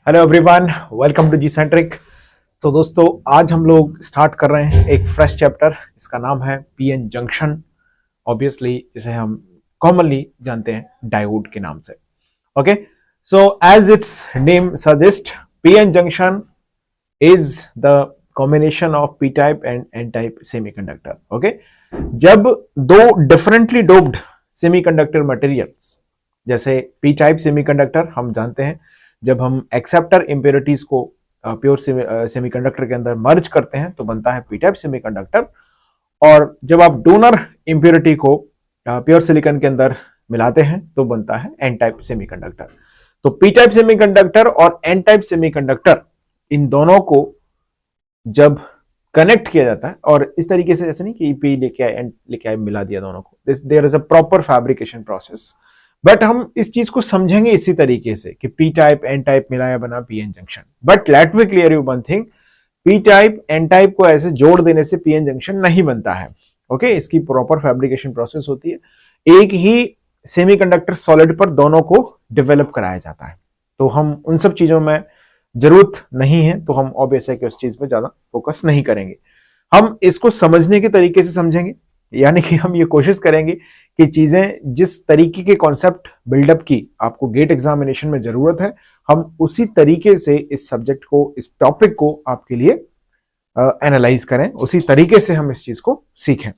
Hello everyone, welcome to G centric. तो दोस्तों, आज हम लोग स्टार्ट कर रहे हैं एक फ्रेश चैप्टर। इसका नाम है पीएन जंक्शन। ऑब्वियसली इसे हम कॉमनली जानते हैं डायोड के नाम से। Okay, so as its name suggest, PN junction is the combination of P type and N type semiconductor. Okay, जब दो डिफरेंटली डोप्ड सेमीकंडक्टर मटेरियल्स, जैसे पी टाइप सेमीकंडक्टर हम जानते हैं, जब हम एक्सेप्टर इंप्योरिटीज को प्योर सेमीकंडक्टर के अंदर मर्ज करते हैं तो बनता है पी टाइप सेमीकंडक्टर। और जब आप डोनर इंप्योरिटी को प्योर सिलिकॉन के अंदर मिलाते हैं तो बनता है एन टाइप सेमीकंडक्टर। तो पी टाइप सेमीकंडक्टर और एन टाइप सेमीकंडक्टर, इन दोनों को जब कनेक्ट किया जाता है, और इस तरीके से जैसे नहीं कि पी लेके आए एन लेके आए मिला दिया दोनों को, there is a proper fabrication process. But हम इस चीज को समझेंगे इसी तरीके से कि पी टाइप एन टाइप मिलाया बना PN junction. But let me clear you one thing, P type N type को ऐसे जोड़ देने से पीएन जंक्शन नहीं बनता है। ओके, इसकी प्रॉपर फैब्रिकेशन प्रोसेस होती है। एक ही सेमीकंडक्टर सॉलिड पर दोनों को डेवलप कराया जाता है। तो हम उन सब चीजों में जरूरत नहीं है, तो हम ऑब्वियस है कि उस चीज पे ज्यादा फोकस नहीं करेंगे। हम इसको समझने के तरीके से समझेंगे, यानी कि हम ये कोशिश करेंगे कि चीजें जिस तरीके के कॉन्सेप्ट बिल्डअप की आपको गेट एग्जामिनेशन में जरूरत है, हम उसी तरीके से इस सब्जेक्ट को, इस टॉपिक को आपके लिए एनालाइज करें, उसी तरीके से हम इस चीज को सीखें।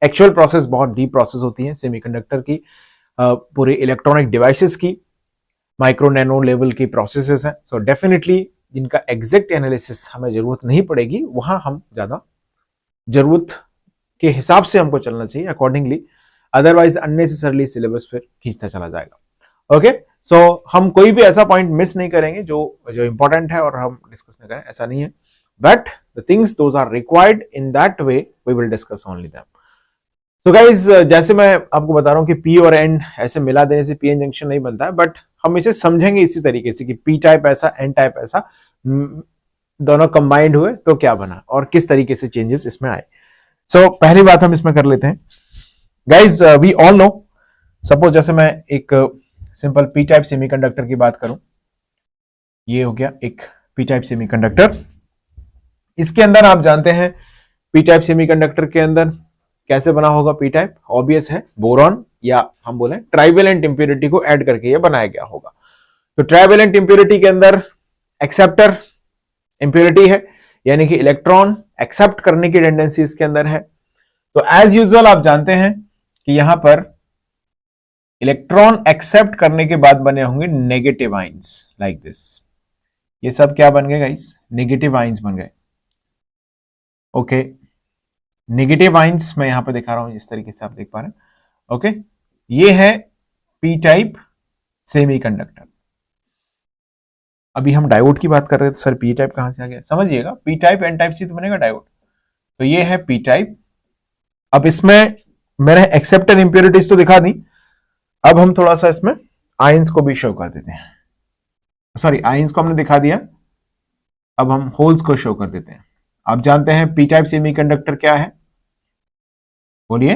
एक्चुअल प्रोसेस बहुत डीप प्रोसेस होती है सेमीकंडक्टर की, पूरे इलेक्ट्रॉनिक डिवाइसेस की, माइक्रो नैनो लेवल की प्रोसेसेस हैं। सो डेफिनेटली जिनका एग्जैक्ट एनालिसिस हमें जरूरत नहीं पड़ेगी, वहां हम ज्यादा जरूरत के हिसाब से हमको चलना चाहिए अकॉर्डिंगली, अदरवाइज अननेसेसरली सिलेबस फिर खींचता चला जाएगा। ओके, सो हम कोई भी ऐसा पॉइंट मिस नहीं करेंगे जो इंपॉर्टेंट है और हम डिस्कस नहीं करें, ऐसा नहीं है। But the things those are required, in that way we will discuss only them. तो गाइज, जैसे मैं आपको बता रहा हूं कि पी और एन ऐसे मिला देने से पीएन जंक्शन नहीं बनता है, बट हम इसे समझेंगे इसी तरीके से कि पी टाइप ऐसा, एन टाइप ऐसा, दोनों कंबाइंड हुए तो क्या बना और किस तरीके से चेंजेस इसमें आए। सो पहली बात हम इसमें कर लेते हैं guys, we all know, suppose जैसे मैं एक सिंपल पी टाइप सेमीकंडक्टर की बात करूं, ये हो गया एक पी टाइप सेमीकंडक्टर। इसके अंदर आप जानते हैं पी टाइप सेमीकंडक्टर के अंदर कैसे बना होगा पी टाइप, ऑब्वियस है, बोरॉन या हम बोले ट्राइवेलेंट इंप्योरिटी को ऐड करके ये बनाया गया होगा। तो ट्राइवेलेंट इंप्योरिटी के अंदर एक्सेप्टर इंप्योरिटी है, यानी कि इलेक्ट्रॉन एक्सेप्ट करने की टेंडेंसी इसके अंदर है। तो एज यूजुअल आप जानते हैं कि यहां पर इलेक्ट्रॉन एक्सेप्ट करने के बाद बने होंगे नेगेटिव आइंस, लाइक दिस। ये सब क्या बन गए गाइस? नेगेटिव आइंस बन गए। ओके, नेगेटिव आइंस मैं यहां पर दिखा रहा हूं जिस तरीके से आप देख पा रहे हैं। ओके, ये है पी टाइप सेमीकंडक्टर। अभी हम डायोड की बात कर रहे थे, सर पी टाइप कहां से आ गया? समझिएगा, पी टाइप एन टाइप से तो बनेगा डायोड। तो ये है पी टाइप। अब इसमें मैंने एक्सेप्टर इंप्योरिटीज तो दिखा दी, अब हम थोड़ा सा इसमें आयंस को भी शो कर देते हैं। सॉरी, आयंस को हमने दिखा दिया, अब हम होल्स को शो कर देते हैं। आप जानते हैं पी टाइप सेमीकंडक्टर क्या है? बोलिए।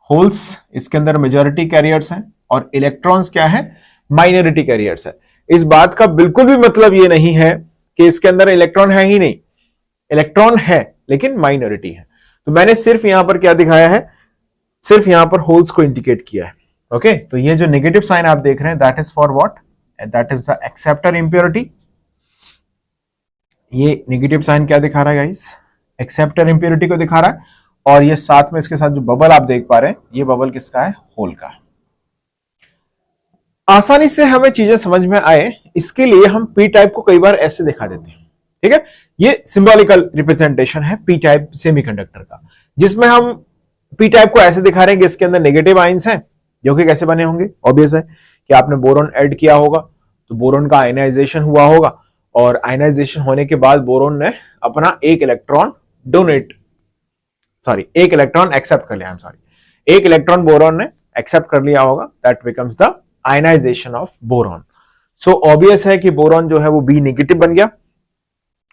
होल्स इसके अंदर मेजॉरिटी कैरियर्स हैं और इलेक्ट्रॉन्स क्या है? माइनॉरिटी कैरियर्स है। इस बात का बिल्कुल भी मतलब ये नहीं है कि इसके अंदर इलेक्ट्रॉन है ही नहीं, इलेक्ट्रॉन है लेकिन माइनॉरिटी है। तो मैंने सिर्फ यहां पर क्या दिखाया है? सिर्फ यहां पर होल्स को इंडिकेट किया है। ओके, तो ये जो नेगेटिव साइन आप देख रहे हैं, that is for what? That is the acceptor impurity. ये नेगेटिव साइन क्या दिखा रहा है गाइस? एक्सेप्टर इंप्योरिटी को दिखा रहा है। और ये साथ में इसके साथ जो बबल आप देख पा रहे हैं, ये बबल किसका है? होल का। आसानी से हमें चीजें समझ में आए, इसके लिए हम पी टाइप को कई बार ऐसे दिखा देते हैं। ठीक है, ये सिंबॉलिकल रिप्रेजेंटेशन है पी टाइप सेमीकंडक्टर का, जिसमें हम पी टाइप को ऐसे दिखा रहे हैं कि इसके अंदर नेगेटिव आयंस हैं, जो कि कैसे बने होंगे? ऑब्वियस है कि आपने बोरॉन ऐड किया होगा, तो बोरॉन का आयनाइजेशन हुआ होगा, और आयनाइजेशन होने के बाद बोरॉन ने अपना एक इलेक्ट्रॉन एक इलेक्ट्रॉन एक्सेप्ट कर लिया। एक इलेक्ट्रॉन बोरॉन ने एक्सेप्ट कर लिया होगा, that becomes the ionization of boron. So obvious है कि बोरॉन जो है वो बी नेगेटिव बन गया,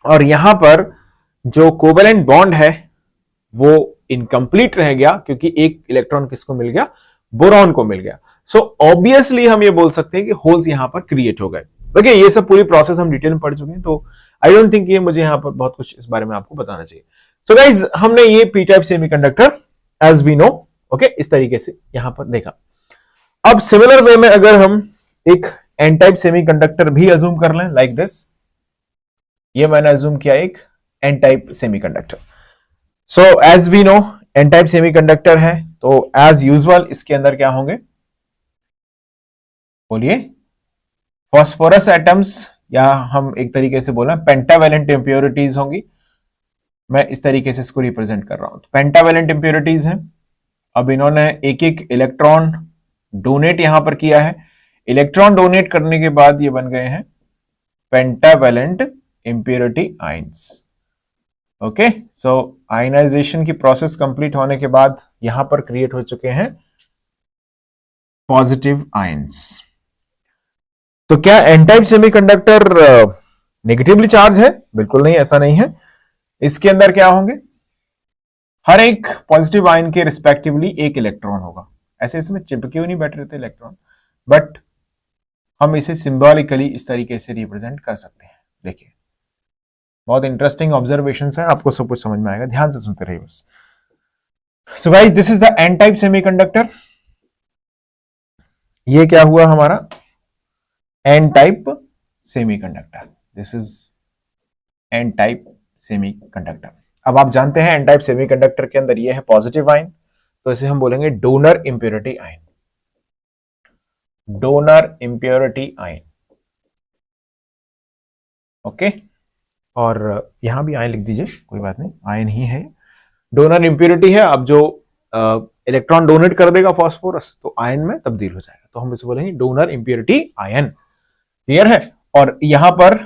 और यहां पर जो कोवेलेंट बॉन्ड है वो इनकम्प्लीट रह गया, क्योंकि एक इलेक्ट्रॉन किसको मिल गया? बोरॉन को मिल गया। सो ऑब्वियसली हम ये बोल सकते हैं कि होल्स यहां पर क्रिएट हो गए। ओके, ये सब पूरी प्रोसेस हम डिटेल में पढ़ चुके हैं, तो आई डोंट थिंक ये मुझे यहाँ पर बहुत कुछ इस बारे में आपको बताना चाहिए। सो गाइज, हमने ये P type semiconductor as we know, okay, इस तरीके से यहां पर देखा। अब सिमिलर वे में अगर हम एक एन टाइप सेमीकंडक्टर भी अज्यूम कर लें लाइक दिस, ये मैंने अज्यूम किया एक n type semiconductor. So as we know n type semiconductor है, तो एज यूजुअल इसके अंदर क्या होंगे, बोलिए, फॉस्फोरस एटम्स, या हम एक तरीके से बोला पेंटावेलेंट इंप्योरिटीज होंगी। मैं इस तरीके से इसको रिप्रेजेंट कर रहा हूं, तो पेंटावेलेंट इंप्योरिटीज हैं। अब इन्होंने एक एक इलेक्ट्रॉन डोनेट यहां पर किया है, इलेक्ट्रॉन डोनेट करने के बाद ये बन गए हैं पेंटावेलेंट इंप्योरिटी आयंस। ओके, सो आयनाइजेशन की प्रोसेस कंप्लीट होने के बाद यहां पर क्रिएट हो चुके हैं पॉजिटिव आयंस। तो क्या n type semiconductor negatively charge है? बिल्कुल नहीं, ऐसा नहीं है। इसके अंदर क्या होंगे, हर एक पॉजिटिव आयन के रिस्पेक्टिवली एक इलेक्ट्रॉन होगा। ऐसे इसमें चिपके हुए नहीं बैठे रहते इलेक्ट्रॉन, बट हम इसे सिंबॉलिकली इस तरीके से रिप्रेजेंट कर सकते हैं। देखिए, बहुत इंटरेस्टिंग ऑब्जर्वेशन है, आपको सब कुछ समझ में आएगा, ध्यान से सुनते रहिए बस। So guys, this is the n type semiconductor. ये क्या हुआ हमारा n type semiconductor, this is n type semiconductor. अब आप जानते हैं एन टाइप सेमीकंडक्टर के अंदर ये है पॉजिटिव आयन, तो इसे हम बोलेंगे donor impurity ion, donor impurity ion. Okay, और यहां भी आयन लिख दीजिए, कोई बात नहीं, आयन ही है, डोनर इंप्योरिटी है। अब जो इलेक्ट्रॉन डोनेट कर देगा फॉस्फोरस, तो आयन में तब्दील हो जाएगा, तो हम इसे बोलेंगे डोनर इंप्योरिटी आयन। क्लियर है? और यहां पर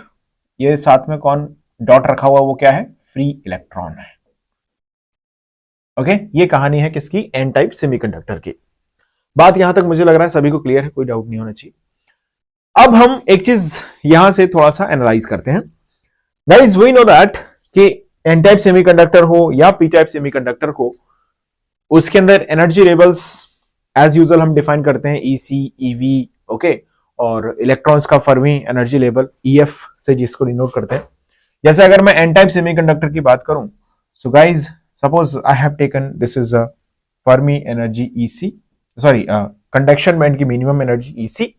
ये साथ में कौन डॉट रखा हुआ, वो क्या है, फ्री इलेक्ट्रॉन है। ओके, ये कहानी है किसकी, एन टाइप सेमीकंडक्टर की। बात यहां तक मुझे लग रहा है सभी को क्लियर है, कोई डाउट नहीं होना चाहिए। अब हम एक चीज यहां से थोड़ा सा एनालाइज करते हैं। गाइस, वी नो दैट कि एन टाइप सेमीकंडक्टर हो या पी टाइप सेमीकंडक्टर को, उसके अंदर एनर्जी लेवल्स एज यूजुअल हम डिफाइन करते हैं ईसी, ईवी, ओके, और इलेक्ट्रॉन्स का फर्मी एनर्जी लेवल ईएफ से जिसको डिनोट करते हैं। जैसे अगर मैं एन टाइप सेमीकंडक्टर की बात करूं, so guys suppose I have taken this is a Fermi energy EC, sorry conduction band की मिनिमम एनर्जी ईसी,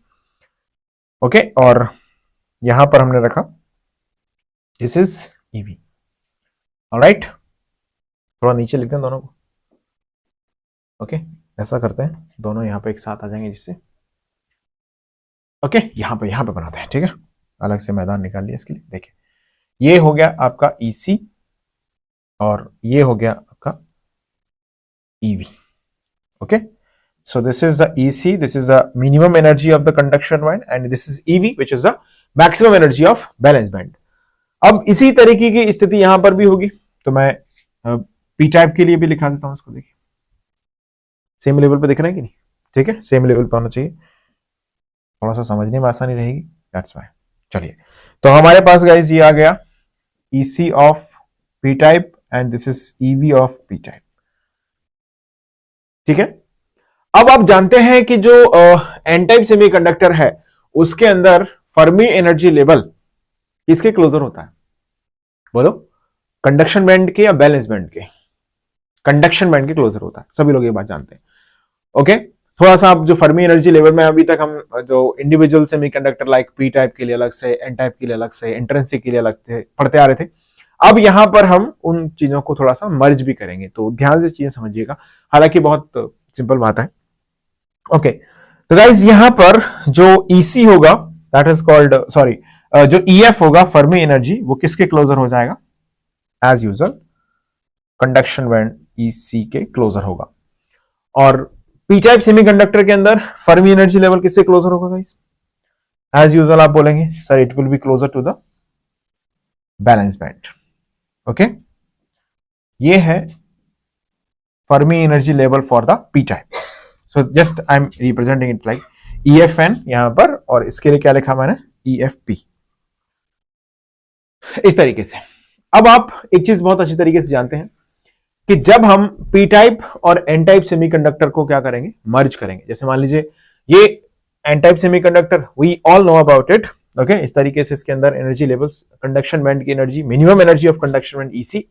ओके, और यहां पर हमने रखा दिस इज ईवी। ऑलराइट, थोड़ा नीचे लिखते हैं दोनों को। ओके, ऐसा करते हैं, दोनों यहां पे एक साथ आ जाएंगे जिससे, ओके, यहां पे बनाते हैं, ठीक है, अलग से मैदान निकाल लिया इसके लिए। देखिए, ये हो गया आपका ईसी और ये हो गया आपका EV. Okay, so this is the EC, this is the minimum energy of the conduction band and this is EV which is the maximum energy of valence band। अब इसी तरीके की स्थिति यहां पर भी होगी, तो मैं पी टाइप के लिए भी लिखा देता हूं इसको। देखिए, सेम लेवल पे दिख रहा है कि नहीं, ठीक है, सेम लेवल पे होना चाहिए, थोड़ा सा समझने में आसानी रहेगी, दैट्स व्हाई। चलिए, तो हमारे पास गाइस ये आ गया EC of P type and this is EV of P type, ठीक है। अब आप जानते हैं कि जो एन टाइप सेमीकंडक्टर है उसके अंदर फर्मी एनर्जी लेवल किसके क्लोजर होता है, बोलो, कंडक्शन बैंड के या बैलेंस बैंड के? कंडक्शन बैंड के क्लोजर होता है, सभी लोग ये बात जानते हैं। ओके, थोड़ा सा आप जो फर्मी एनर्जी लेवल में अभी तक हम जो individual semiconductor like P type के लिए अलग से, एन टाइप के लिए अलग से, इंट्रिंसिक के लिए अलग से पढ़ते आ रहे थे, अब यहां पर हम उन चीजों को थोड़ा सा मर्ज भी करेंगे, तो ध्यान से चीजें समझिएगा, हालांकि बहुत सिंपल बात है। ओके, तो गाइस यहां पर जो EC होगा दैट इज कॉल्ड, सॉरी, जो EF होगा फर्मी एनर्जी, वो किसके क्लोजर हो जाएगा, as usual conduction band EC के क्लोजर होगा। और पी टाइप सेमीकंडक्टर के अंदर फर्मी एनर्जी लेवल किससे क्लोजर होगा गाइस, एज यूजुअल आप बोलेंगे sir it will be closer to the valence band. Okay, ये है Fermi energy level for the p type. So just I am representing it like EFN यहां पर, और इसके लिए क्या लिखा मैंने, EFP, इस तरीके से। अब आप एक चीज बहुत अच्छी तरीके से जानते हैं कि जब हम पी टाइप और एन टाइप सेमीकंडक्टर को क्या करेंगे, मर्ज करेंगे। जैसे मान लीजिए ये N type semiconductor, we all know about it, okay इस तरीके से इसके अंदर एनर्जी लेवल्स, कंडक्शन बैंड की energy, minimum energy of conduction band EC,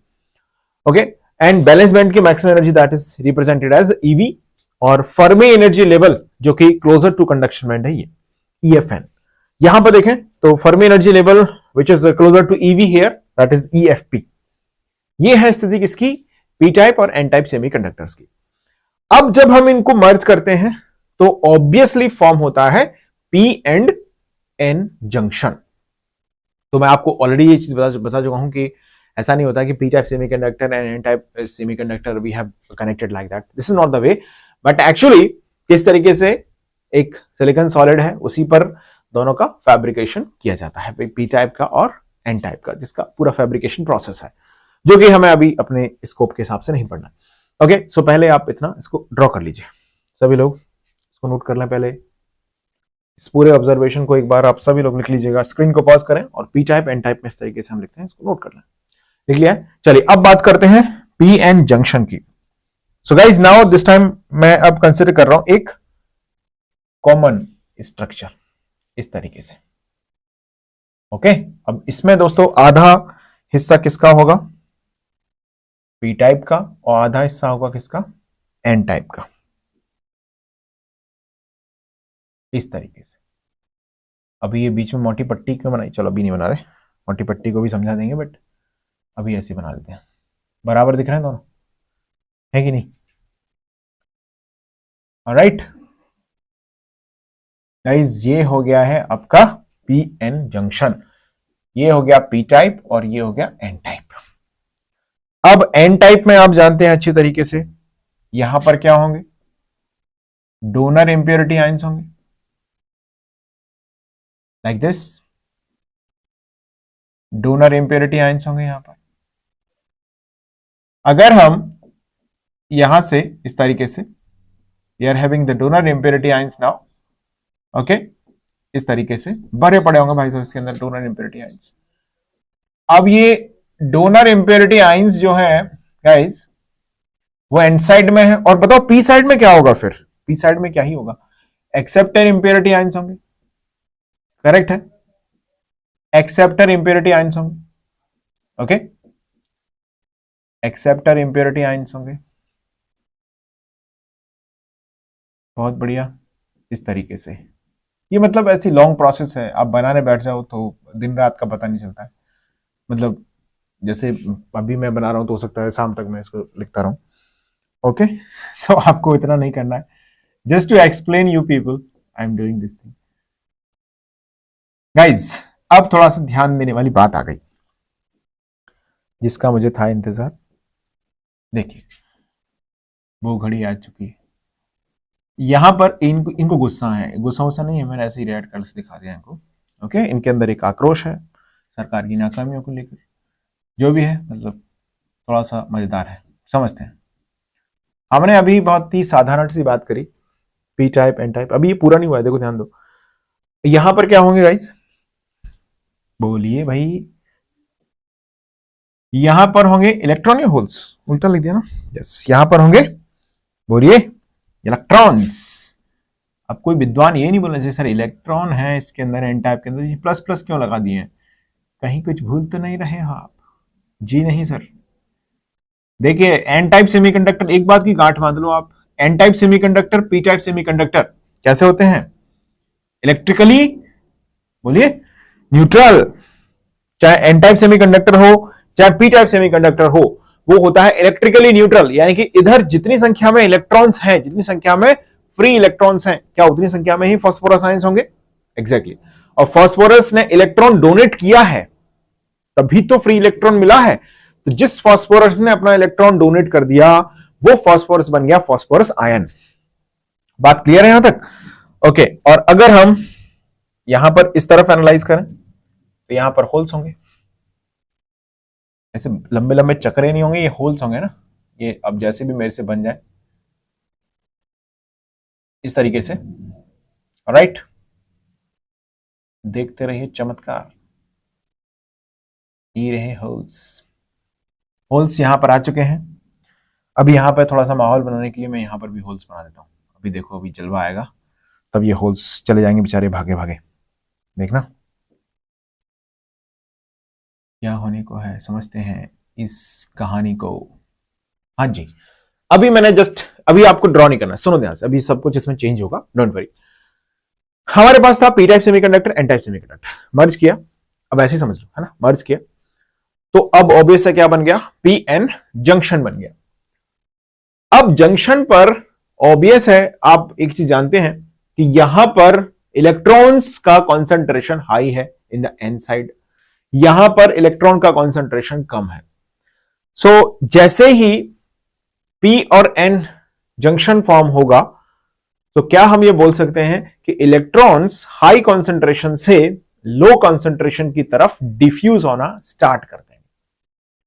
okay and balance band की maximum energy that is represented as EV, और Fermi energy level जो कि क्लोजर टू कंडक्शन बैंड है ये EFN। यहां पर देखें तो Fermi energy level which is closer to EV here that is EFP। ये है स्थिति किसकी, पी टाइप और एन टाइप सेमीकंडक्टर्स की। अब जब हम इनको मर्ज करते हैं तो ऑब्वियसली फॉर्म होता है पी एंड एन जंक्शन। तो मैं आपको ऑलरेडी ये चीज बता चुका हूं कि ऐसा नहीं होता कि p type semiconductor and N type semiconductor we have connected like that, this is not the way, but actually किस तरीके से एक सिलिकॉन सॉलिड है उसी पर दोनों का फैब्रिकेशन किया जाता है, पी टाइप का और एन टाइप का, जिसका पूरा फैब्रिकेशन प्रोसेस है जो कि हमें अभी अपने स्कोप के हिसाब से नहीं पढ़ना। ओके सो पहले आप इतना इसको ड्रॉ कर लीजिए, सभी लोग इसको नोट कर लें, पहले इस पूरे ऑब्जर्वेशन को एक बार आप सभी लोग लिख लीजिएगा, स्क्रीन को पॉज करें और पी टाइप एन टाइप में इस तरीके से हम लिखते हैं, इसको नोट कर लें, लिख लिया। चलिए अब बात करते हैं पी एन जंक्शन की। So guys now this time मैं अब कंसिडर कर रहा हूं एक कॉमन स्ट्रक्चर इस तरीके से, ओके अब इसमें दोस्तों आधा हिस्सा किसका होगा, पी टाइप का, और आधा हिस्सा होगा किसका, एन टाइप का, इस तरीके से। अभी ये बीच में मोटी पट्टी क्यों बनाई, चलो अभी नहीं बना रहे, मोटी पट्टी को भी समझा देंगे, बट अभी ऐसे बना लेते हैं, बराबर दिख रहे हैं दोनों, है कि नहीं, ऑलराइट गाइस ये हो गया है आपका पी एन जंक्शन, ये हो गया पी टाइप और ये हो गया एन टाइप। अब एन टाइप में आप जानते हैं अच्छी तरीके से यहां पर क्या होंगे, डोनर इंप्योरिटी आयंस होंगे like this, donor impurity ions होंगे यहां पर। अगर हम यहां से इस तरीके से we are having the donor impurity ions now, okay इस तरीके से भरे पड़े होंगे भाई साहब इसके अंदर डोनर इंप्योरिटी आयंस। अब ये डोनर इंप्योरिटी आयंस जो है गाइस वो एन साइड में है, और बताओ पी साइड में क्या होगा, फिर पी साइड में क्या ही होगा, एक्सेप्टर इंप्योरिटी आयंस होंगे, करेक्ट है, एक्सेप्टर इंप्योरिटी आयंस होंगे, ओके एक्सेप्टर इंप्योरिटी आयंस होंगे, बहुत बढ़िया इस तरीके से। ये मतलब ऐसी लॉन्ग प्रोसेस है, आप बनाने बैठ जाओ तो दिन रात का पता नहीं चलता है, मतलब जैसे अभी मैं बना रहा हूं तो हो सकता है शाम तक मैं इसको लिखता रहूं, ओके तो आपको इतना नहीं करना है, just to explain you people I am doing this thing. Guys अब थोड़ा सा ध्यान देने वाली बात आ गई जिसका मुझे था इंतजार, देखिए वो घड़ी आ चुकी है, यहां पर इनको गुस्सा है, गुस्सा नहीं है, मैंने ऐसे ही रेड कलर से दिखा दिया इनको, ओके इनके अंदर एक आक्रोश है सरकार की नाकामियों को लेकर, जो भी है मतलब थोड़ा सा मजेदार है, समझते हैं। हमने अभी बहुत ही साधारण सी बात करी पी टाइप एन टाइप, अभी ये पूरा नहीं हुआ है, देखो ध्यान दो, यहां पर क्या होंगे गाइस, बोलिए भाई, यहां पर होंगे इलेक्ट्रॉन या होल्स, उल्टा लिख दिया ना, यस यहां पर होंगे, बोलिए इलेक्ट्रॉन्स। अब कोई विद्वान ये नहीं बोलना चाहिए सर इलेक्ट्रॉन है इसके अंदर एन टाइप के अंदर, ये प्लस प्लस क्यों लगा दिए हैं, कहीं कुछ भूल तो नहीं रहे हो आप, जी नहीं सर। देखिए एन टाइप सेमीकंडक्टर, एक बात की गांठ बांध लो आप, n type semiconductor p type semiconductor कैसे होते हैं, इलेक्ट्रिकली बोलिए न्यूट्रल, चाहे एन टाइप सेमीकंडक्टर हो चाहे पी टाइप सेमीकंडक्टर हो, वो होता है इलेक्ट्रिकली न्यूट्रल, यानी कि इधर जितनी संख्या में इलेक्ट्रॉन्स हैं, जितनी संख्या में फ्री इलेक्ट्रॉन्स हैं, क्या उतनी संख्या में ही फास्फोरस आयंस होंगे, एग्जैक्टली और फास्फोरस ने इलेक्ट्रॉन डोनेट किया है तभी तो फ्री इलेक्ट्रॉन मिला है, तो जिस फास्फोरस ने अपना इलेक्ट्रॉन डोनेट कर दिया वो फास्फोरस बन गया फास्फोरस आयन। बात क्लियर है यहां तक, ओके और अगर हम यहां पर इस तरफ एनालाइज करें तो यहां पर होल्स होंगे, ऐसे लंबे लंबे चक्रे नहीं होंगे, ये होल्स होंगे ना, ये अब जैसे भी मेरे से बन जाए इस तरीके से, राइट देखते रहिए चमत्कार, ये रहे होल्स, होल्स यहां पर आ चुके हैं। अभी यहां पर थोड़ा सा माहौल बनाने के लिए मैं यहां पर भी होल्स बना देता हूं, अभी देखो अभी जलवा आएगा तब ये होल्स चले जाएंगे बेचारे भागे भागे, देखना क्या होने को है, समझते हैं इस कहानी को। हाँ जी, अभी मैंने जस्ट अभी आपको ड्रॉ नहीं करना, सुनो ध्यान से, अभी सब कुछ इसमें चेंज होगा, डोंट वरी। हमारे पास था P type semiconductor, N type semiconductor, merge किया, अब ऐसे ही समझ लो, है ना, मर्ज किया, तो अब ऑब्वियस है क्या बन गया, पी एन जंक्शन बन गया। अब जंक्शन पर ऑब्वियस है, आप एक चीज जानते हैं कि यहां पर इलेक्ट्रॉन्स का कॉन्सेंट्रेशन हाई है इन द एन साइड, यहां पर इलेक्ट्रॉन का कॉन्सेंट्रेशन कम है। सो जैसे ही पी और एन जंक्शन फॉर्म होगा, तो क्या हम ये बोल सकते हैं कि इलेक्ट्रॉन्स हाई कॉन्सेंट्रेशन से लो कॉन्सेंट्रेशन की तरफ डिफ्यूज होना स्टार्ट करते हैं।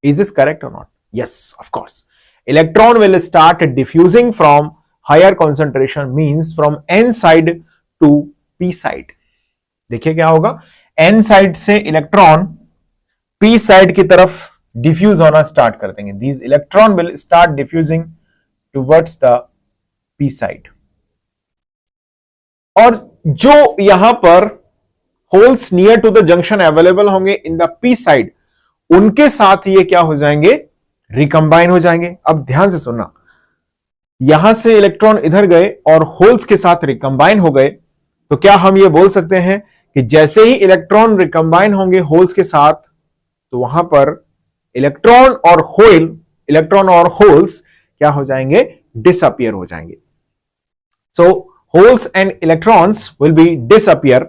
इज दिस करेक्ट और not? Yes, of course. Electron will start diffusing from higher concentration, means from n side to p side. देखिए क्या होगा, एन साइड से इलेक्ट्रॉन पी साइड की तरफ डिफ्यूज होना स्टार्ट कर देंगे। These electron will start diffusing towards the P side. और जो यहां पर holes near to the junction available होंगे इन द पी साइड, उनके साथ ये क्या हो जाएंगे, रिकंबाइन हो जाएंगे। अब ध्यान से सुनना, यहां से इलेक्ट्रॉन इधर गए और होल्स के साथ रिकंबाइन हो गए, तो क्या हम ये बोल सकते हैं कि जैसे ही इलेक्ट्रॉन रिकंबाइन होंगे होल्स के साथ, तो वहां पर इलेक्ट्रॉन और होल्स क्या हो जाएंगे, डिसअपियर हो जाएंगे। So holes and electrons will be disappear.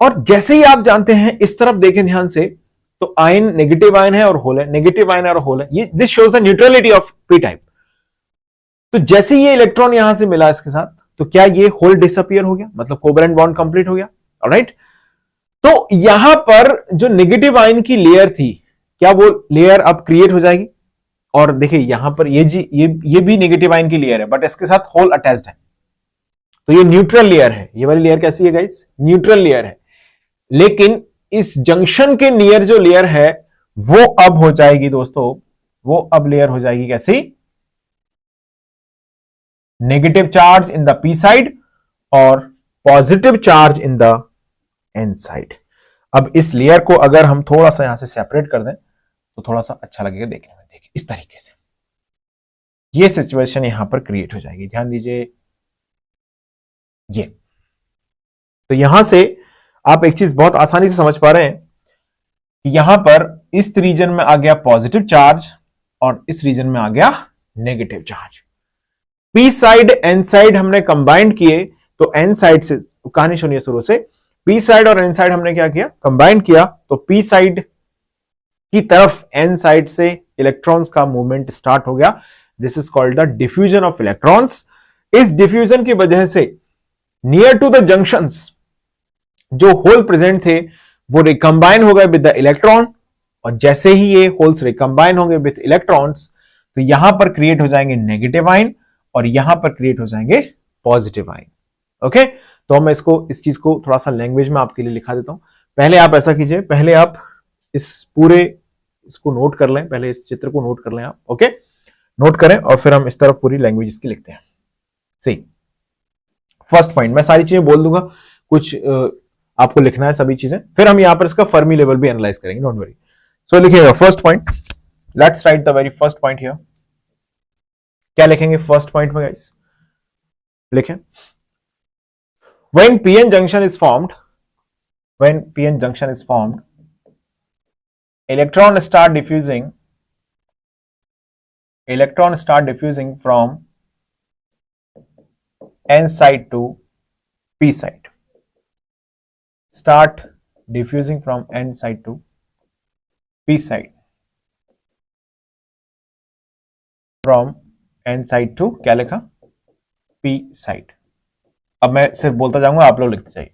और जैसे ही आप जानते हैं, इस तरफ देखें ध्यान से, तो आयन नेगेटिव आयन है और होल है, नेगेटिव आयन है और होल है, ये this shows the neutrality of P type. तो जैसे ये इलेक्ट्रॉन यहां से मिला इसके साथ, तो क्या ये होल डिसअपियर हो गया, मतलब कोवेलेंट बॉन्ड कंप्लीट हो गया, ऑलराइट। तो यहां पर जो नेगेटिव आयन की लेयर थी, क्या वो लेयर अब क्रिएट हो जाएगी। और देखिए यहां पर ये भी नेगेटिव आयन की लेयर है, बट इसके साथ होल अटैच्ड है, तो ये न्यूट्रल लेयर है। ये वाली लेयर कैसी है गाइस, न्यूट्रल लेयर है। लेकिन इस जंक्शन के नियर जो लेयर है, वो अब हो जाएगी दोस्तों, वो अब लेयर हो जाएगी कैसी, negative charge in the P side और positive charge in the N side. अब इस लेयर को अगर हम थोड़ा सा यहां से सेपरेट कर दें, तो थोड़ा सा अच्छा लगेगा देखने में। देखिए इस तरीके से ये सिचुएशन यहां पर क्रिएट हो जाएगी, ध्यान दीजिए। ये तो यहां से आप एक चीज बहुत आसानी से समझ पा रहे हैं कि यहां पर इस रीजन में आ गया पॉजिटिव चार्ज और इस रीजन में आ गया negative charge. P side n side हमने कंबाइंड किए, तो एन साइड से, कहानी सुनिए शुरू से, पी साइड और एन साइड हमने क्या किया, कंबाइंड किया, तो पी साइड की तरफ एन साइड से इलेक्ट्रॉन्स का मूवमेंट स्टार्ट हो गया। This is called the diffusion of electrons. इस डिफ्यूजन की वजह से नियर टू द जंक्शंस जो होल प्रेजेंट थे, वो रिकंबाइन हो गए विद द इलेक्ट्रॉन, और जैसे ही ये होल्स रिकंबाइन होंगे विद इलेक्ट्रॉन्स, तो यहां पर क्रिएट हो जाएंगे नेगेटिव आयन और यहां पर क्रिएट हो जाएंगे पॉजिटिव आयन। ओके, तो मैं इस चीज को थोड़ा सा लैंग्वेज में आपके लिए लिखा देता हूं। पहले आप ऐसा कीजिए, पहले आप इस पूरे इसको नोट कर लें, पहले इस चित्र को नोट कर लें आप, ओके, नोट करें, और फिर हम इस तरफ पूरी लैंग्वेज इसकी लिखते हैं। सी फर्स्ट पॉइंट, मैं सारी चीजें बोल दूंगा, कुछ आपको लिखना है सभी चीजें, फिर हम यहां पर इसका फर्मी लेवल भी एनालाइज करेंगे, डोंट वरी। सो लिखिएगा first point, let's write the very first point here. क्या लिखेंगे फर्स्ट पॉइंट में गाइस, लिखें, when pn junction is formed, electron start diffusing from n side to p side, start diffusing from n side to p side, from n side to क्या लिखा, p side। अब मैं सिर्फ बोलता जाऊंगा, आप लोग लिखते जाइए।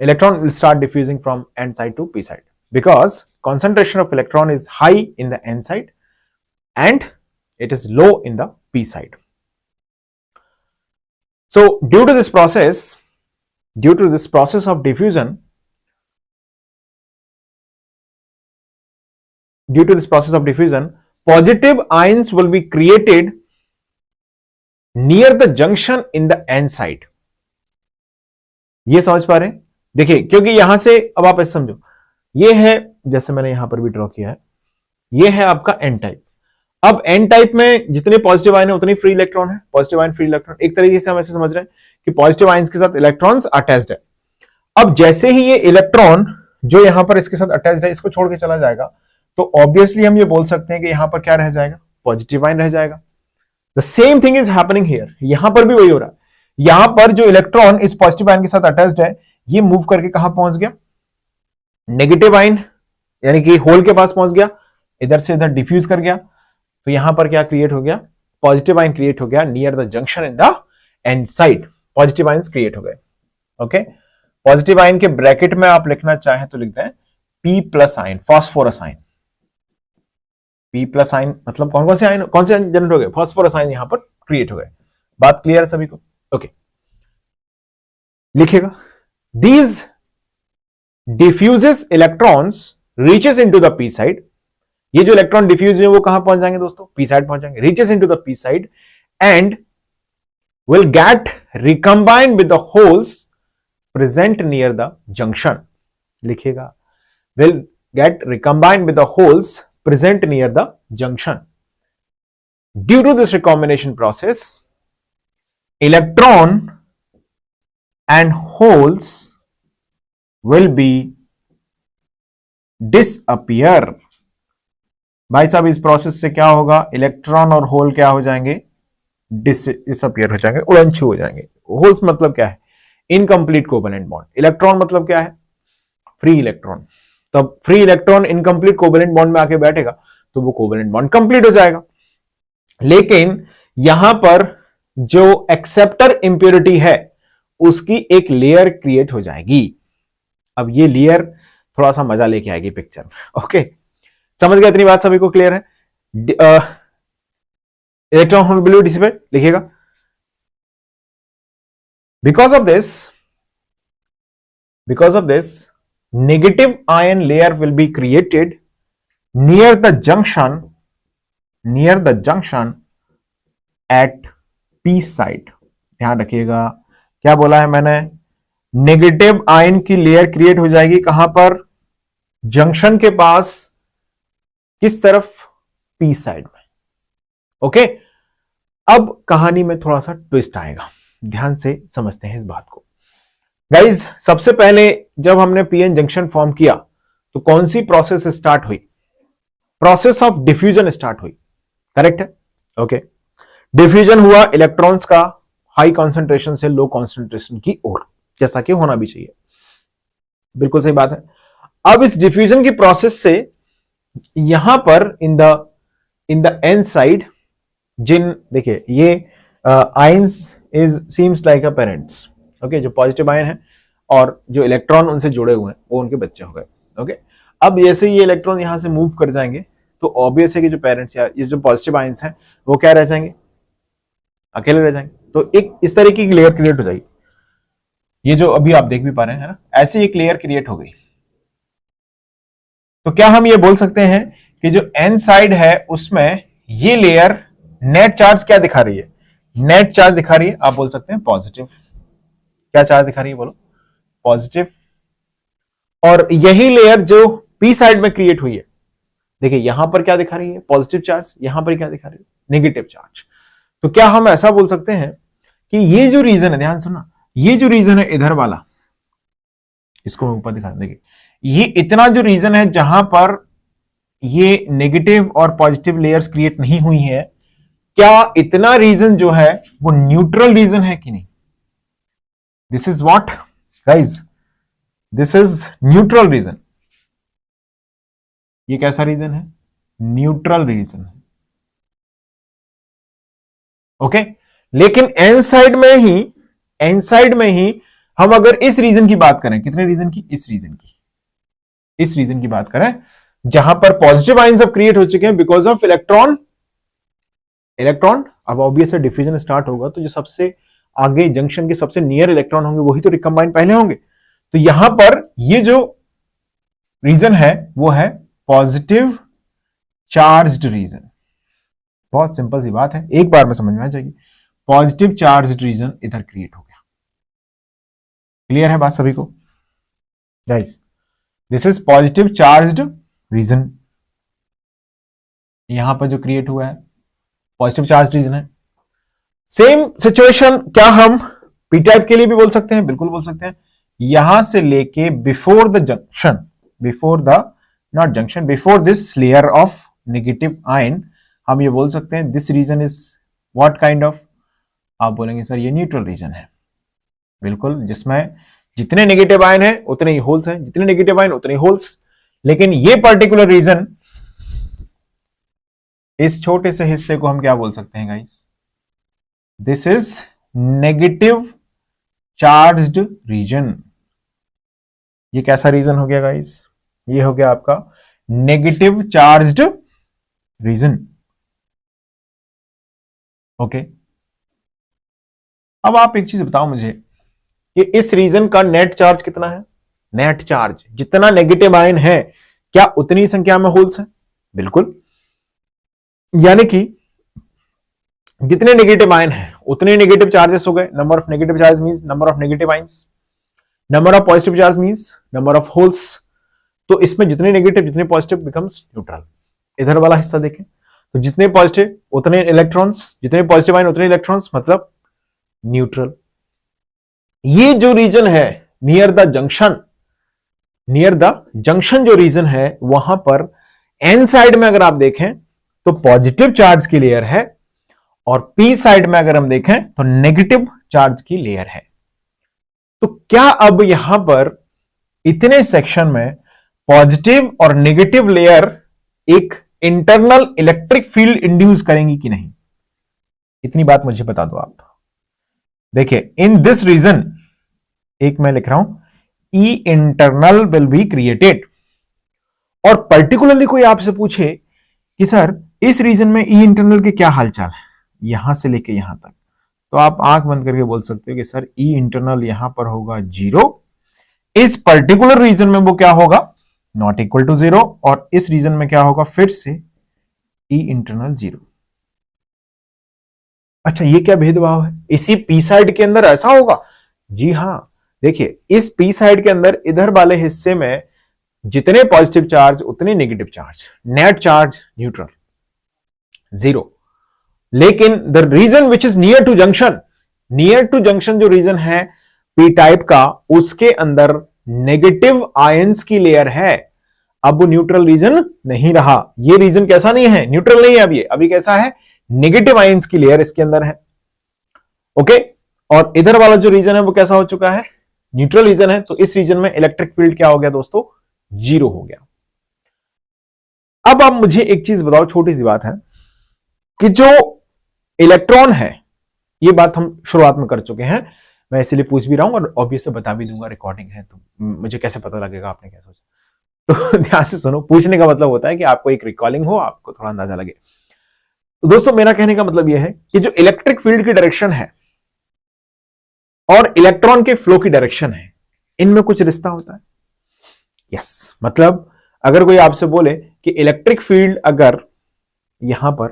Electron will start diffusing from n side to p side because concentration of electron is high in the n side and it is low in the p side. So due to this process of diffusion, positive ions will be created near the junction in the n side. ये समझ पा रहे हैं? देखिए, क्योंकि यहां से अब आप ऐसे समझो, ये है, जैसे मैंने यहां पर भी ड्रॉ किया है, ये है आपका एन टाइप। अब एन टाइप में जितने पॉजिटिव आयन है उतने फ्री इलेक्ट्रॉन है, पॉजिटिव आयन फ्री इलेक्ट्रॉन। एक तरीके से हम ऐसे समझ रहे हैं कि पॉजिटिव आयंस के साथ इलेक्ट्रॉन्स अटैच्ड है। अब जैसे ही ये इलेक्ट्रॉन जो यहां पर इसके साथ अटैच्ड है इसको छोड़ के चला जाएगा, तो ऑब्वियसली हम ये बोल सकते हैं कि यहां पर क्या रह जाएगा, पॉजिटिव आयन रह जाएगा। The same thing is happening here, यहां पर भी वही हो रहा है। यहां पर जो इलेक्ट्रॉन इस पॉजिटिव आयन के साथ अटैच्ड है, ये मूव करके कहां पहुंच गया, नेगेटिव आयन यानी कि होल के पास पहुंच गया, इधर से इधर डिफ्यूज कर गया। तो यहां पर क्या क्रिएट हो गया, पॉजिटिव आयन क्रिएट हो गया near the junction in the end side, positive ions create हो गए। ओके, पॉजिटिव आयन के ब्रैकेट में आप लिखना चाहें तो लिख दें P plus ion, phosphorus ion. P plus ion मतलब कौन कौन से आयन, कौन से जनरेट हो गए, फॉस्फोरस आयन यहां पर क्रिएट हो गए। बात क्लियर है सभी को? ओके, लिखिएगा, these diffuses electrons reaches into the P side. ये जो इलेक्ट्रॉन डिफ्यूज है वो कहां पहुंच जाएंगे दोस्तों, पी साइड पहुंच जाएंगे, reaches into the P side and will get recombined with the holes present near the junction. लिखिएगा, will get recombined with the holes present near the junction. Due to this recombination process, electron and holes will be disappear। भाई साहब इस process से क्या होगा, electron और whole क्या हो जाएंगे, डिसअपियर हो जाएंगे, उड़नछू हो जाएंगे। होल्स मतलब क्या है, इनकम्प्लीट कोवेलेंट बॉन्ड। इलेक्ट्रॉन मतलब क्या है, फ्री इलेक्ट्रॉन। तब free electron incomplete covalent bond में आके बैठेगा तो वो कोवेलेंट बॉन्ड कंप्लीट हो जाएगा। लेकिन यहां पर जो एक्सेप्टर इंप्योरिटी है उसकी एक लेयर क्रिएट हो जाएगी। अब ये लेयर थोड़ा सा मजा लेके आएगी पिक्चर में। ओके, समझ गया, इतनी बात सभी को क्लियर है? इलेक्ट्रॉन होल विल डिसिपेट, लिखिएगा, because of this negative ion layer will be created near the junction at p side. ध्यान रखिएगा, क्या बोला है मैंने, नेगेटिव आयन की लेयर क्रिएट हो जाएगी कहां पर, जंक्शन के पास, किस तरफ, पी साइड में। ओके, अब कहानी में थोड़ा सा ट्विस्ट आएगा, ध्यान से समझते हैं इस बात को। गाइज, सबसे पहले जब हमने पीएन जंक्शन फॉर्म किया तो कौन सी प्रोसेस स्टार्ट हुई, प्रोसेस ऑफ डिफ्यूजन स्टार्ट हुई, करेक्ट है? ओके, डिफ्यूजन हुआ इलेक्ट्रॉन्स का हाई कॉन्सेंट्रेशन से लो कॉन्सेंट्रेशन की ओर, जैसा कि होना भी चाहिए, बिल्कुल सही बात है। अब इस डिफ्यूजन की प्रोसेस से यहां पर इन द एन साइड, देखिए ये ions is seems like a parents. Okay, जो पॉजिटिव आयन है और जो इलेक्ट्रॉन उनसे जुड़े हुए हैं वो उनके बच्चे हो गए। ओके, अब जैसे ये इलेक्ट्रॉन यहां से मूव कर जाएंगे तो ऑब्वियस है कि जो पेरेंट्स या ये जो पॉजिटिव आयंस हैं वो क्या रह जाएंगे, अकेले रह जाएंगे। तो एक इस तरह की लेयर क्रिएट हो जाएगी, ये जो अभी आप देख भी पा रहे हैं ना, ऐसी एक लेयर क्रिएट हो गई। तो क्या हम ये बोल सकते हैं कि जो एन साइड है उसमें ये लेयर नेट चार्ज क्या दिखा रही है, नेट चार्ज दिखा रही है, आप बोल सकते हैं पॉजिटिव। क्या चार्ज दिखा रही है, बोलो, पॉजिटिव। और यही लेयर जो पी साइड में क्रिएट हुई है, देखिए यहां पर क्या दिखा रही है, पॉजिटिव चार्ज, यहां पर क्या दिखा रही है, नेगेटिव चार्ज। तो क्या हम ऐसा बोल सकते हैं कि ये जो रीजन है, ध्यान सुनना, ये जो रीजन है इधर वाला, इसको ऊपर दिखा, देखिए ये इतना जो रीजन है जहां पर ये नेगेटिव और पॉजिटिव लेयर्स क्रिएट नहीं हुई है, क्या इतना रीजन जो है वो न्यूट्रल रीजन है कि नहीं? This is what guys, this is neutral region. ये कैसा रीजन है, न्यूट्रल रीजन है। ओके, लेकिन एन साइड में ही हम अगर इस रीजन की बात करें, कितने रीजन की, इस रीजन की बात करें जहां पर पॉजिटिव आयंस अब क्रिएट हो चुके हैं बिकॉज ऑफ इलेक्ट्रॉन। अब ऑब्वियस है डिफ्यूजन स्टार्ट होगा तो जो सबसे आगे जंक्शन के सबसे नियर इलेक्ट्रॉन होंगे वही तो रिकंबाइन पहले होंगे। तो यहां पर ये जो रीजन है वो है पॉजिटिव चार्ज्ड रीजन। बहुत सिंपल सी बात है, एक बार में समझ में आ जाएगी। पॉजिटिव चार्ज्ड रीजन इधर क्रिएट हो गया। क्लियर है बात सभी को guys? This is positive charged region, यहां पर जो क्रिएट हुआ है पॉजिटिव चार्ज रीजन है। सेम सिचुएशन क्या हम पी टाइप के लिए भी बोल सकते हैं? बिल्कुल बोल सकते हैं। यहां से लेके before the junction, before the not junction, before this layer of negative ion, हम ये बोल सकते हैं this region is what kind of, आप बोलेंगे सर ये न्यूट्रल रीजन है। बिल्कुल, जिसमें जितने नेगेटिव आयन है उतने ही होल्स हैं, जितने नेगेटिव आयन उतने ही होल्स। लेकिन ये पर्टिकुलर रीजन, इस छोटे से हिस्से को हम क्या बोल सकते हैं guys? This is negative charged region. ये कैसा रीजन हो गया गाइस? ये हो गया आपका नेगेटिव चार्ज्ड रीजन। ओके, अब आप एक चीज बताओ मुझे कि इस रीजन का नेट चार्ज कितना है? नेट चार्ज, जितना नेगेटिव आयन है क्या उतनी संख्या में होल्स है? बिल्कुल, यानी कि जितने नेगेटिव आयन है उतने नेगेटिव चार्जेस हो गए। Number of negative charge means number of negative ions, number of positive charge means number of holes. तो इसमें जितने नेगेटिव जितने पॉजिटिव बिकम्स न्यूट्रल। इधर वाला हिस्सा देखें तो जितने पॉजिटिव उतने इलेक्ट्रॉन्स, जितने पॉजिटिव आयन उतने इलेक्ट्रॉन्स, मतलब न्यूट्रल। ये जो रीजन है near the junction, near the junction जो रीजन है वहां पर एन साइड में अगर आप देखें तो पॉजिटिव चार्ज की लेयर है और पी साइड में अगर हम देखें तो नेगेटिव चार्ज की लेयर है। तो क्या अब यहां पर इतने सेक्शन में पॉजिटिव और नेगेटिव लेयर एक इंटरनल इलेक्ट्रिक फील्ड इंड्यूस करेंगी कि नहीं? इतनी बात मुझे बता दो आप। देखिए, इन दिस रीजन, एक मैं लिख रहा हूं ई इंटरनल विल बी क्रिएटेड। और पर्टिकुलरली कोई आपसे पूछे कि सर इस रीजन में ई इंटरनल के क्या हालचाल है यहां से लेके यहां तक, तो आप आंख बंद करके बोल सकते हो कि सर ई इंटरनल यहां पर होगा 0, इस पर्टिकुलर रीजन में वो क्या होगा? नॉट इक्वल टू 0, और इस रीजन में क्या होगा? फिर से ई इंटरनल 0। अच्छा, ये क्या भेदभाव है? इसी पी साइड के अंदर ऐसा होगा? जी हां, देखिए इस पी साइड के अंदर इधर वाले हिस्से में जितने पॉजिटिव चार्ज उतने negative charge, net charge neutral 0। लेकिन the region which is near to junction, near to junction जो रीजन है पी टाइप का, उसके अंदर नेगेटिव आयंस की लेयर है। अब वो न्यूट्रल रीजन नहीं रहा। ये रीजन कैसा नहीं है? न्यूट्रल नहीं है। अभी कैसा है? नेगेटिव आयंस की लेयर इसके अंदर है। ओके, और इधर वाला जो रीजन है वो कैसा हो चुका है? न्यूट्रल रीजन है। तो इस रीजन में इलेक्ट्रिक फील्ड क्या हो गया दोस्तों? 0 हो गया। अब आप मुझे एक चीज बताओ, छोटी सी बात है कि जो इलेक्ट्रॉन है, ये बात हम शुरुआत में कर चुके हैं, मैं इसीलिए पूछ भी रहा हूं और ऑब्वियसली बता भी दूंगा, रिकॉर्डिंग है तो मुझे कैसे पता लगेगा आपने क्या सोचा। तो ध्यान से सुनो, पूछने का मतलब होता है कि आपको एक रिकॉलिंग हो, आपको थोड़ा अंदाजा लगे। तो दोस्तों मेरा कहने का मतलब यह है कि जो इलेक्ट्रिक फील्ड की डायरेक्शन है और इलेक्ट्रॉन के फ्लो की डायरेक्शन है, इनमें कुछ रिश्ता होता है। यस, मतलब अगर कोई आपसे बोले कि इलेक्ट्रिक फील्ड अगर यहां पर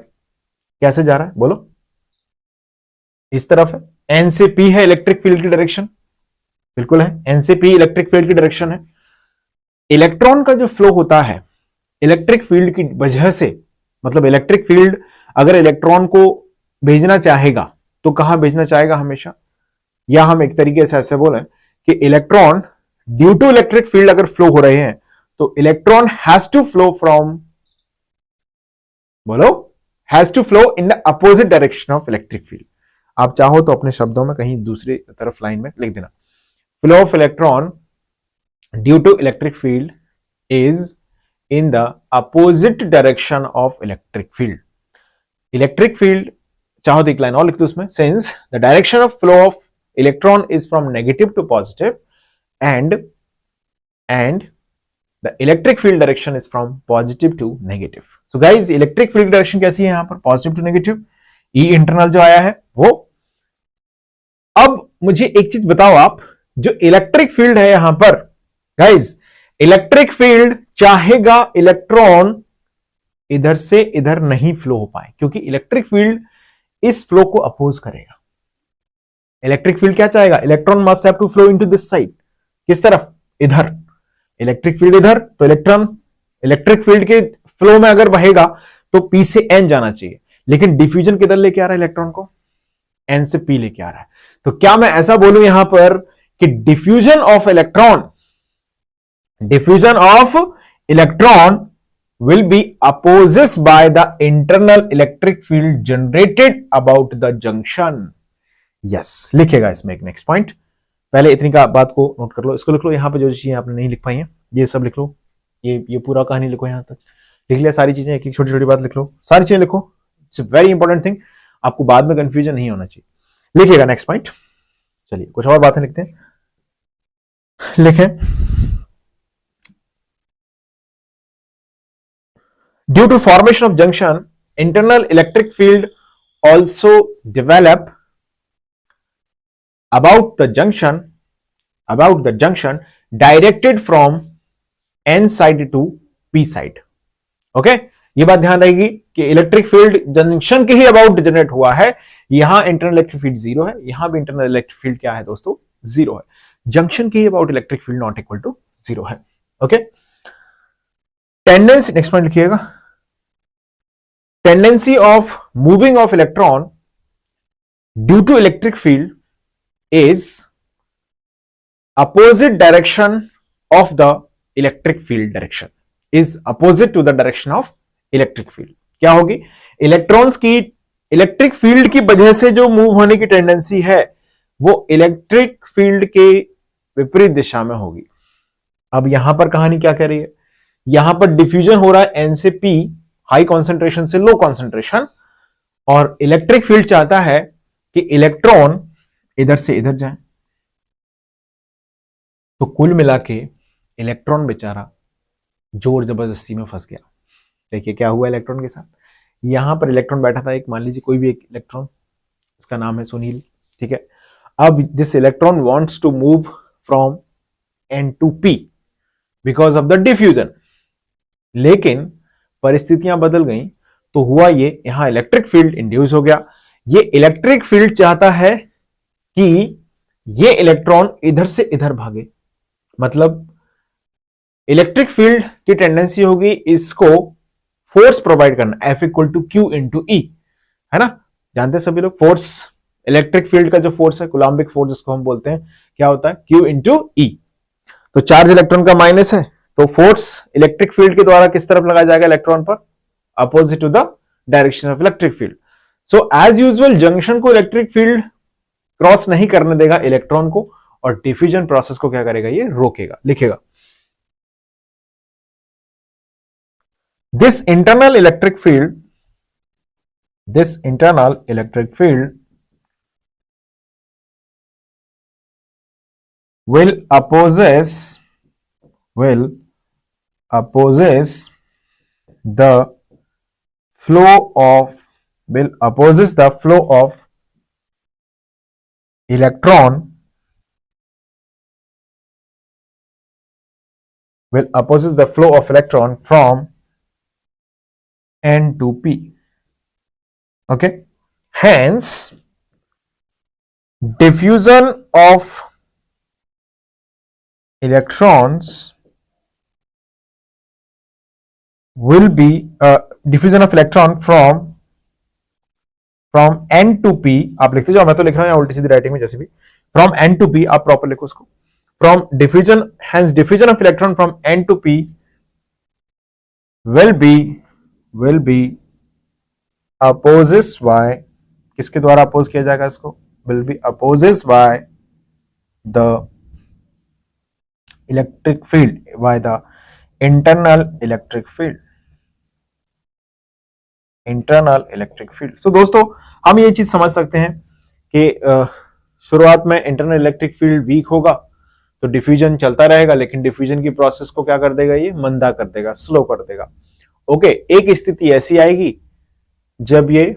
कैसे जा रहा है, बोलो, इस तरफ है, एन से पी है इलेक्ट्रिक फील्ड की डायरेक्शन, बिल्कुल है, एन से पी इलेक्ट्रिक फील्ड की डायरेक्शन है। इलेक्ट्रॉन का जो फ्लो होता है इलेक्ट्रिक फील्ड की वजह से, मतलब इलेक्ट्रिक फील्ड अगर इलेक्ट्रॉन को भेजना चाहेगा तो कहां भेजना चाहेगा हमेशा? या हम एक तरीके से ऐसे बोले कि electron due to electric field अगर फ्लो हो रहे हैं तो electron has to flow from, बोलो, has to flow in the opposite direction of electric field. आप चाहो तो अपने शब्दों में कहीं दूसरी तरफ लाइन में लिख देना, flow of electron due to electric field is in the opposite direction of electric field. Electric field, चाहो तो एक लाइन और लिख दो उसमें, since the direction of flow of electron is from negative to positive and the electric field direction is from positive to negative. So guys, electric field direction कैसी है यहां पर? positive to negative। E internal जो आया है वो। अब मुझे एक चीज बताओ आप, जो इलेक्ट्रिक फील्ड है यहां पर गाइज, इलेक्ट्रिक फील्ड चाहेगा इलेक्ट्रॉन इधर से इधर नहीं फ्लो हो पाए, क्योंकि इलेक्ट्रिक फील्ड इस फ्लो को अपोज करेगा। इलेक्ट्रिक फील्ड क्या चाहेगा? Electron must have to flow into this side. किस तरफ? इधर। इलेक्ट्रिक फील्ड इधर, तो इलेक्ट्रॉन इलेक्ट्रिक फील्ड के फ्लो में अगर बहेगा तो P से N जाना चाहिए, लेकिन डिफ्यूजन किधर लेके आ रहा है इलेक्ट्रॉन को, N से P लेके आ रहा है। तो क्या मैं ऐसा बोलूं यहां पर कि diffusion of electron will be opposed by the internal electric field generated about the junction? Yes, लिखेगा इसमें एक नेक्स्ट पॉइंट। पहले इतनी का बात को नोट कर लो, इसको लिख लो, यहां पे जो चीजें आपने नहीं लिख पाई हैं ये सब लिख लो, ये पूरा कहानी लिखो, यहां तक लिख लिया सारी चीजें, एक एक छोटी छोटी बात लिख लो, सारी चीजें लिखो, इट्स वेरी इंपॉर्टेंट थिंग, आपको बाद में कंफ्यूजन नहीं होना चाहिए। लिखिएगा नेक्स्ट पॉइंट। चलिए कुछ और बातें लिखते हैं, लिखें। Due to formation of junction, internal electric field also develop about the junction directed from N side to P side. Okay, ये बात ध्यान रहेगी कि इलेक्ट्रिक फील्ड जंक्शन के ही अबाउट जनरेट हुआ है। यहां इंटरनल इलेक्ट्रिक फील्ड जीरो है, यहां भी इंटरनल इलेक्ट्रिक फील्ड क्या है दोस्तों, जीरो है। जंक्शन के ही about electric field not equal to zero है। ओके, टेंडेंसी, नेक्स्ट पॉइंट लिखिएगा, tendency of moving of electron due to electric field is opposite direction of the electric field, direction is opposite to the direction of electric field. क्या होगी, electrons की electric field की वजह से जो move होने की टेंडेंसी है वो इलेक्ट्रिक फील्ड के विपरीत दिशा में होगी। अब यहां पर कहानी क्या कह रही है, यहां पर डिफ्यूजन हो रहा है एन से पी, हाई कॉन्सेंट्रेशन से लो कॉन्सेंट्रेशन, और इलेक्ट्रिक फील्ड चाहता है कि इलेक्ट्रॉन इधर से इधर जाए। तो कुल मिला के इलेक्ट्रॉन बेचारा जोर जबरदस्ती में फंस गया। देखिए क्या हुआ इलेक्ट्रॉन के साथ, यहां पर इलेक्ट्रॉन बैठा था, एक मान लीजिए कोई भी एक इलेक्ट्रॉन, इसका नाम है सुनील, ठीक है। अब this electron wants to move from n to p because of the diffusion, लेकिन परिस्थितियां बदल गई, तो हुआ ये, यहां इलेक्ट्रिक फील्ड इंड्यूस हो गया। ये इलेक्ट्रिक फील्ड चाहता है कि ये इलेक्ट्रॉन इधर से इधर भागे, मतलब इलेक्ट्रिक फील्ड की टेंडेंसी होगी इसको फोर्स प्रोवाइड करना, F equal to Q into E, है ना, जानते हैं सभी लोग फोर्स, इलेक्ट्रिक फील्ड का जो फोर्स है कुलाम्बिक फोर्स जिसको हम बोलते हैं, क्या होता है, Q इंटू ई। तो चार्ज इलेक्ट्रॉन का माइनस है, तो फोर्स इलेक्ट्रिक फील्ड के द्वारा किस तरफ लगाया जाएगा इलेक्ट्रॉन पर, opposite to the direction of electric field. So as usual junction को इलेक्ट्रिक फील्ड क्रॉस नहीं करने देगा इलेक्ट्रॉन को, और डिफ्यूजन प्रोसेस को क्या करेगा, ये रोकेगा। लिखेगा, this internal electric field will opposes the flow of electron from N to P. Okay, hence diffusion of electrons will be diffusion of electron from N to P। आप लिखते जाओ, मैं तो लिख रहा हूं उल्टी सीधी राइटिंग में, जैसे भी from N to P, आप प्रॉपर लिखो उसको, from diffusion, hence diffusion of electron from N to P will be opposes by, किसके द्वारा अपोज किया जाएगा इसको, will be opposes by the electric field, by the internal electric field। तो दोस्तों हम ये चीज समझ सकते हैं कि शुरुआत में इंटरनल इलेक्ट्रिक फील्ड वीक होगा तो डिफ्यूजन चलता रहेगा, लेकिन डिफ्यूजन की प्रोसेस को क्या कर देगा, ये मंदा कर देगा, स्लो कर देगा। ओके, एक स्थिति ऐसी आएगी जब ये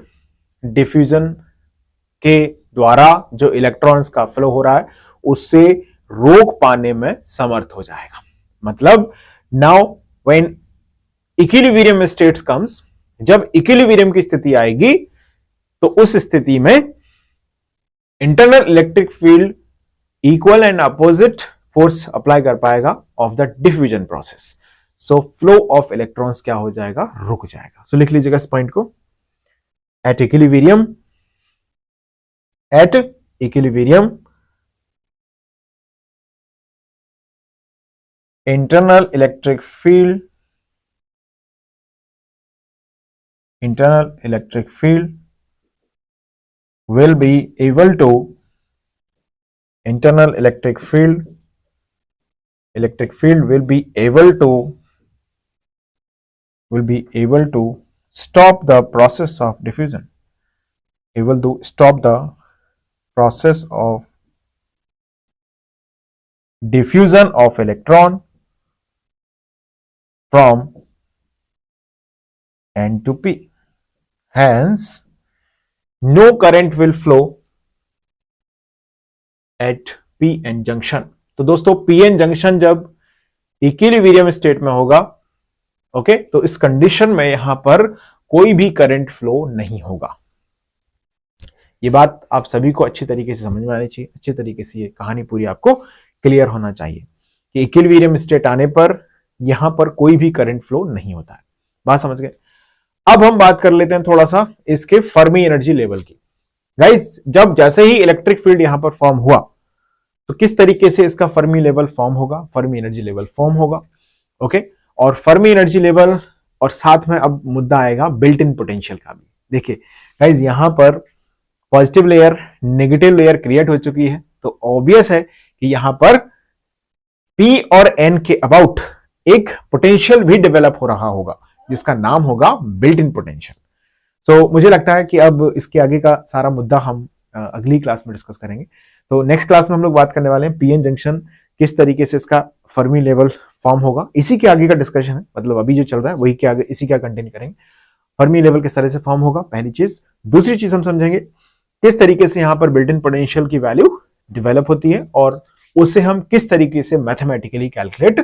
डिफ्यूजन के द्वारा जो इलेक्ट्रॉन्स का फ्लो हो रहा है उससे रोक पाने में समर्थ हो जाएगा। मतलब now when equilibrium states comes, जब इक्विलिब्रियम की स्थिति आएगी तो उस स्थिति में internal electric field equal and opposite force apply कर पाएगा of the diffusion process. So flow of electrons क्या हो जाएगा, रुक जाएगा। सो लिख लीजिएगा इस पॉइंट को, at equilibrium internal electric field will be able to stop the process of diffusion, able to stop the process of diffusion of electron from N to P. Hence, no current will flow at PN junction. तो दोस्तों PN junction जब equilibrium state में होगा, okay, तो इस condition में यहां पर कोई भी करंट फ्लो नहीं होगा। ये बात आप सभी को अच्छी तरीके से समझ में आनी चाहिए, अच्छी तरीके से ये कहानी पूरी आपको क्लियर होना चाहिए कि इक्विलिब्रियम स्टेट आने पर यहां पर कोई भी करंट फ्लो नहीं होता है। बात समझ गए? अब हम बात कर लेते हैं थोड़ा सा इसके फर्मी एनर्जी लेवल की। गाइस, जब जैसे ही इलेक्ट्रिक फील्ड यहां पर फॉर्म हुआ तो किस तरीके से इसका फर्मी लेवल फॉर्म होगा, फर्मी एनर्जी लेवल फॉर्म होगा, ओके। और फर्मी एनर्जी लेवल और साथ में अब मुद्दा आएगा बिल्ट इन पोटेंशियल का भी। देखिए गाइस, यहां पर positive layer negative layer create हो चुकी है, तो ऑब्वियस है कि यहां पर P और N के अबाउट एक पोटेंशियल भी डेवलप हो रहा होगा जिसका नाम होगा बिल्ट इन पोटेंशियल। सो मुझे लगता है कि अब इसके आगे का सारा मुद्दा हम अगली क्लास में डिस्कस करेंगे। तो नेक्स्ट क्लास में हम लोग बात करने वाले हैं पीएन जंक्शन किस तरीके से इसका फर्मी लेवल फॉर्म होगा। इसी के आगे का डिस्कशन है, मतलब अभी जो चल रहा है वही के आगे इसी का कंटिन्यू करेंगे। फर्मी लेवल किस तरह से फॉर्म होगा, पहली चीज। दूसरी चीज हम समझेंगे किस तरीके से यहाँ पर बिल्ट इन पोटेंशियल की वैल्यू डेवलप होती है और उसे हम किस तरीके से मैथमेटिकली कैलकुलेट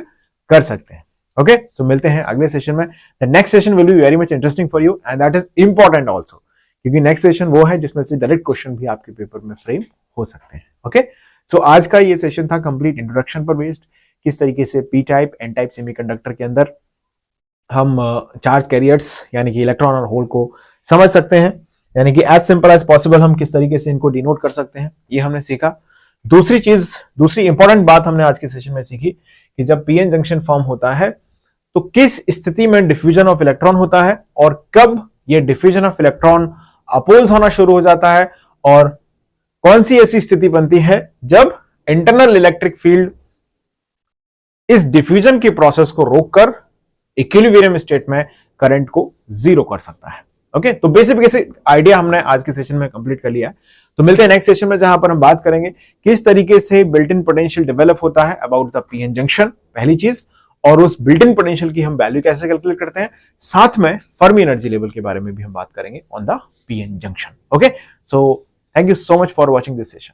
कर सकते हैं। ओके, सो मिलते हैं अगले सेशन में। The next session will be very much interesting for you and that is important also, क्योंकि नेक्स्ट सेशन वो है जिसमें से डायरेक्ट क्वेश्चन भी आपके पेपर में फ्रेम हो सकते हैं। ओके, सो आज का ये सेशन था कंप्लीट इंट्रोडक्शन पर बेस्ड, किस तरीके से p type N type semiconductor के अंदर हम चार्ज कैरियर्स यानी कि इलेक्ट्रॉन और होल को समझ सकते हैं, यानी कि एज सिंपल एज पॉसिबल हम किस तरीके से इनको डिनोट कर सकते हैं, ये हमने सीखा। दूसरी इंपॉर्टेंट बात हमने आज के सेशन में सीखी कि जब पीएन जंक्शन फॉर्म होता है तो किस स्थिति में डिफ्यूजन ऑफ इलेक्ट्रॉन होता है और कब ये डिफ्यूजन ऑफ इलेक्ट्रॉन अपोज होना शुरू हो जाता है, और कौन सी ऐसी स्थिति बनती है जब इंटरनल इलेक्ट्रिक फील्ड इस डिफ्यूजन की प्रोसेस को रोककर इक्विलिब्रियम स्टेट में करंट को जीरो कर सकता है। ओके, तो बेसिक आइडिया हमने आज के सेशन में कंप्लीट कर लिया है। तो मिलते हैं नेक्स्ट सेशन में जहां पर हम बात करेंगे किस तरीके से बिल्ट इन पोटेंशियल डेवलप होता है अबाउट द पीएन जंक्शन, पहली चीज, और उस बिल्ट इन पोटेंशियल की हम वैल्यू कैसे कैलकुलेट करते हैं, साथ में फर्मी एनर्जी लेवल के बारे में भी हम बात करेंगे on the PN junction. Okay, so thank you so much for watching this session.